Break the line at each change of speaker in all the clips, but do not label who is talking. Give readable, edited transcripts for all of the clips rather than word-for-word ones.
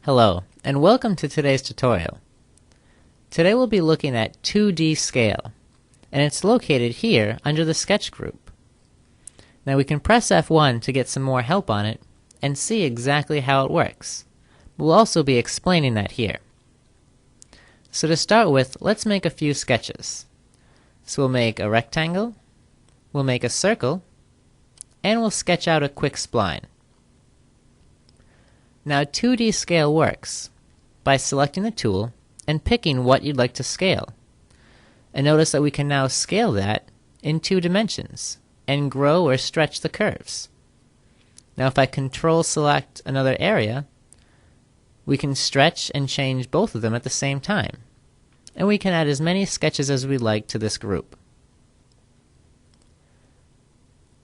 Hello, and welcome to today's tutorial. Today we'll be looking at 2D scale, and it's located here under the sketch group. Now we can press F1 to get some more help on it and see exactly how it works. We'll also be explaining that here. So to start with, let's make a few sketches. So we'll make a rectangle, we'll make a circle, and we'll sketch out a quick spline. Now 2D scale works by selecting the tool and picking what you'd like to scale. And notice that we can now scale that in 2 dimensions and grow or stretch the curves. Now if I Control select another area, we can stretch and change both of them at the same time. And we can add as many sketches as we like to this group.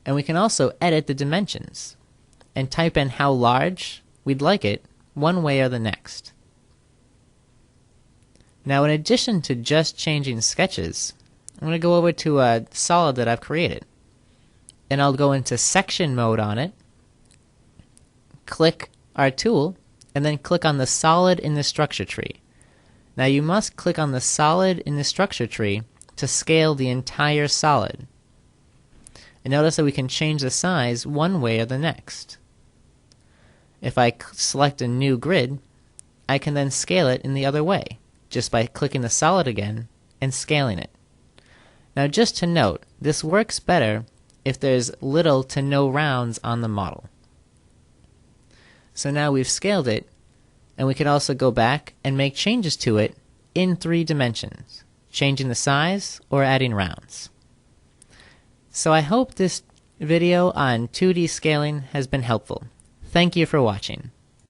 And we can also edit the dimensions and type in how large we'd like it one way or the next. Now in addition to just changing sketches, I'm going to go over to a solid that I've created. And I'll go into section mode on it, click our tool, and then click on the solid in the structure tree. Now you must click on the solid in the structure tree to scale the entire solid. And notice that we can change the size one way or the next. If I select a new grid, I can then scale it in the other way, just by clicking the solid again and scaling it. Now just to note, this works better if there's little to no rounds on the model. So now we've scaled it, and we can also go back and make changes to it in 3 dimensions, changing the size or adding rounds. So I hope this video on 2D scaling has been helpful. Thank you for watching.